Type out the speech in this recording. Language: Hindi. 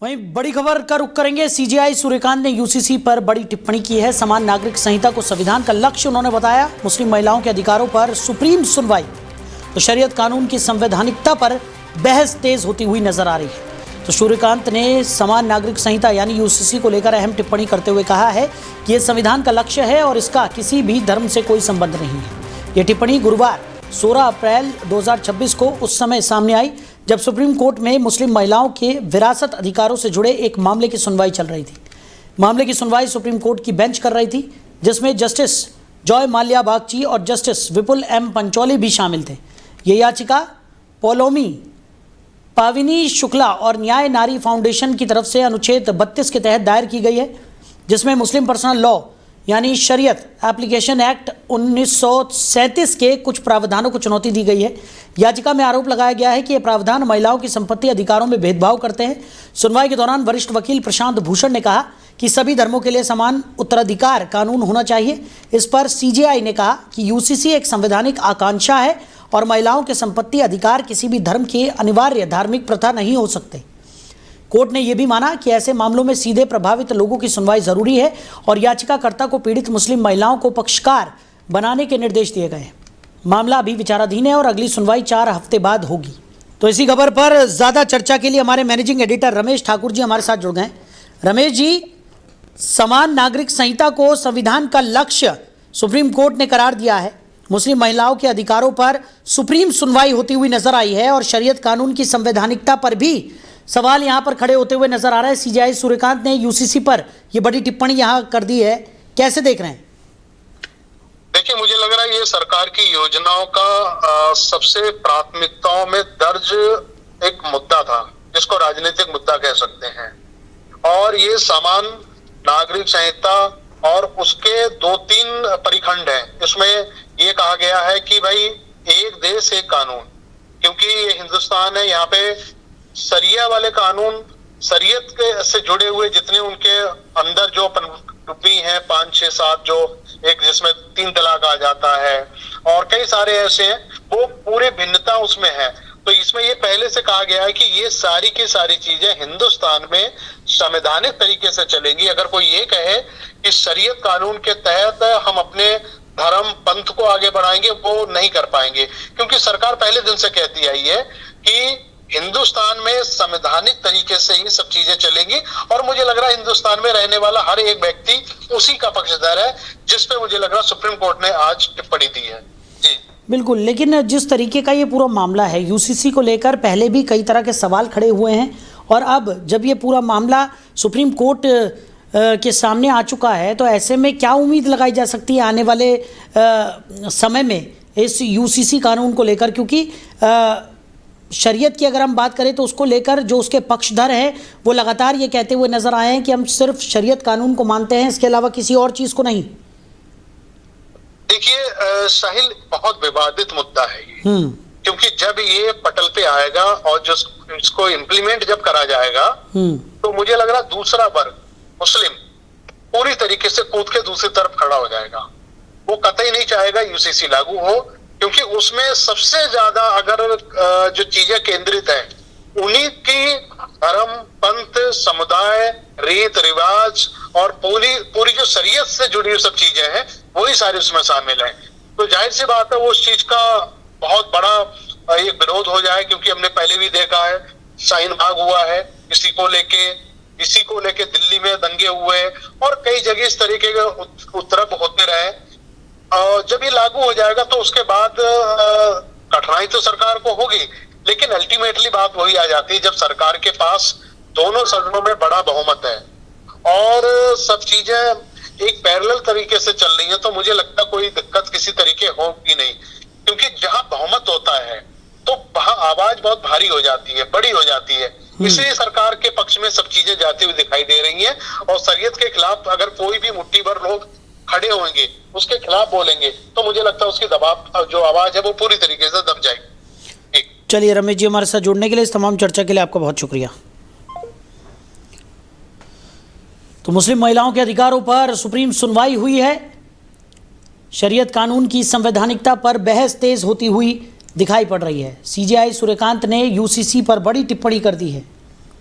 वहीं बड़ी खबर का रुख करेंगे। सीजेआई सूर्यकांत ने यूसीसी पर बड़ी टिप्पणी की है। समान नागरिक संहिता को संविधान का लक्ष्य उन्होंने बताया। मुस्लिम महिलाओं के अधिकारों पर सुप्रीम सुनवाई तो शरीयत कानून की संवैधानिकता पर बहस तेज होती हुई नजर आ रही है। तो सूर्यकांत ने समान नागरिक संहिता यानी यूसीसी को लेकर अहम टिप्पणी करते हुए कहा है कि यह संविधान का लक्ष्य है और इसका किसी भी धर्म से कोई संबंध नहीं है। यह टिप्पणी गुरुवार 16 अप्रैल 2026 को उस समय सामने आई जब सुप्रीम कोर्ट में मुस्लिम महिलाओं के विरासत अधिकारों से जुड़े एक मामले की सुनवाई चल रही थी। मामले की सुनवाई सुप्रीम कोर्ट की बेंच कर रही थी, जिसमें जस्टिस जॉय माल्या बागची और जस्टिस विपुल एम पंचौली भी शामिल थे। ये याचिका पौलोमी पाविनी शुक्ला और न्याय नारी फाउंडेशन की तरफ से अनुच्छेद 32 के तहत दायर की गई है, जिसमें मुस्लिम पर्सनल लॉ यानी शरीयत एप्लीकेशन एक्ट 1937 के कुछ प्रावधानों को चुनौती दी गई है। याचिका में आरोप लगाया गया है कि ये प्रावधान महिलाओं की संपत्ति अधिकारों में भेदभाव करते हैं। सुनवाई के दौरान वरिष्ठ वकील प्रशांत भूषण ने कहा कि सभी धर्मों के लिए समान उत्तराधिकार कानून होना चाहिए। इस पर सीजेआई ने कहा कि यूसीसी एक संवैधानिक आकांक्षा है और महिलाओं के संपत्ति अधिकार किसी भी धर्म के अनिवार्य धार्मिक प्रथा नहीं हो सकते। कोर्ट ने यह भी माना कि ऐसे मामलों में सीधे प्रभावित लोगों की सुनवाई जरूरी है और याचिकाकर्ता को पीड़ित मुस्लिम महिलाओं को पक्षकार बनाने के निर्देश दिए गए हैं। मामला अभी विचाराधीन है और अगली सुनवाई 4 हफ्ते बाद होगी। तो इसी खबर पर ज्यादा चर्चा के लिए हमारे मैनेजिंग एडिटर रमेश ठाकुर जी हमारे साथ जुड़ गए। रमेश जी, समान नागरिक संहिता को संविधान का लक्ष्य सुप्रीम कोर्ट ने करार दिया है। मुस्लिम महिलाओं के अधिकारों पर सुप्रीम सुनवाई होती हुई नजर आई है और शरीयत कानून की संवैधानिकता पर भी सवाल यहां पर खड़े होते हुए नजर आ रहा है। सीजेआई सूर्यकांत ने यूसीसी पर यह बड़ी टिप्पणी यहां कर दी है, कैसे देख रहे हैं? देखिए, मुझे लग रहा है ये सरकार की योजनाओं का सबसे प्राथमिकताओं में दर्ज एक मुद्दा था, जिसको राजनीतिक मुद्दा कह सकते हैं। और ये समान नागरिक संहिता और उसके 2-3 परिखंड हैं। इसमें ये कहा गया है कि भाई एक देश एक कानून, क्योंकि ये हिंदुस्तान है, यहाँ पे शरिया वाले कानून, शरीयत के से जुड़े हुए जितने उनके अंदर जो पनडुब्बी हैं 5, 6, 7, जो एक जिसमें 3 तलाक आ जाता है और कई सारे ऐसे हैं, वो पूरे भिन्नता उसमें है। तो इसमें ये पहले से कहा गया है कि ये सारी की सारी चीजें हिंदुस्तान में संवैधानिक तरीके से चलेंगी। अगर कोई ये कहे कि शरीयत कानून के तहत हम अपने धर्म पंथ को आगे बढ़ाएंगे, वो नहीं कर पाएंगे, क्योंकि सरकार पहले दिन से कहती आई है कि हिंदुस्तान में संवैधानिक तरीके से ही सब चीजें चलेंगी। और मुझे लग रहा है हिंदुस्तान में रहने वाला हर एक व्यक्ति उसी का पक्षधर है, जिस पे मुझे लग रहा है सुप्रीम कोर्ट ने आज टिप्पणी दी है। जी बिल्कुल, लेकिन जिस तरीके का ये पूरा मामला है, यूसीसी को लेकर पहले भी कई तरह के सवाल खड़े हुए हैं और अब जब ये पूरा मामला सुप्रीम कोर्ट के सामने आ चुका है, तो ऐसे में क्या उम्मीद लगाई जा सकती है आने वाले समय में इस यूसीसी कानून को लेकर? क्योंकि शरीयत की अगर हम बात करें तो उसको लेकर जो उसके पक्षधर हैं वो लगातार ये कहते हुए नजर आए हैं कि हम सिर्फ शरीयत कानून को मानते हैं, इसके अलावा किसी और चीज को नहीं। देखिए साहिल, बहुत विवादित मुद्दा है ये, क्योंकि जब ये पटल पे आएगा और जो इसको इम्प्लीमेंट जब करा जाएगा तो मुझे लग रहा है दूसरा वर्ग मुस्लिम पूरी तरीके से कूद के दूसरी तरफ खड़ा हो जाएगा। वो कतई नहीं चाहेगा यूसीसी लागू हो, क्योंकि उसमें सबसे ज्यादा अगर जो चीजें केंद्रित है उन्हीं की धर्म, पंथ, समुदाय, रीत रिवाज और पूरी जो शरीयत से जुड़ी हुई सब चीजें हैं वही सारी उसमें शामिल है। तो जाहिर सी बात है वो उस चीज का बहुत बड़ा एक विरोध हो जाए, क्योंकि हमने पहले भी देखा है शाहीन बाग हुआ है, इसी को लेके दिल्ली में दंगे हुए और कई जगह इस तरीके के उपद्रव होते रहे। और जब ये लागू हो जाएगा तो उसके बाद कठिनाई तो सरकार को होगी, लेकिन अल्टीमेटली बात वही आ जाती है जब सरकार के पास दोनों सदनों में बड़ा बहुमत है और सब चीजें एक पैरेलल तरीके से चल रही है, तो मुझे लगता है कोई दिक्कत किसी तरीके होगी नहीं। क्योंकि जहां बहुमत होता है तो वहां आवाज बहुत भारी हो जाती है, बड़ी हो जाती है। इसलिए सरकार के पक्ष में सब चीजें जाती हुई दिखाई दे रही हैं और शरीयत के खिलाफ अगर कोई भी मुट्ठी भर लोग खड़े होंगे, उसके खिलाफ बोलेंगे, तो मुझे लगता है उसकी दबाव जो आवाज है वो पूरी तरीके से दब जाएगी। चलिए रमेश जी, हमारे साथ जुड़ने के लिए, इस तमाम चर्चा के लिए आपका बहुत शुक्रिया। तो मुस्लिम महिलाओं के अधिकारों पर सुप्रीम सुनवाई हुई है। शरीयत कानून की संवैधानिकता पर बहस तेज होती हुई दिखाई पड़ रही है। सीजेआई सूर्यकांत ने यूसीसी पर बड़ी टिप्पणी कर दी है।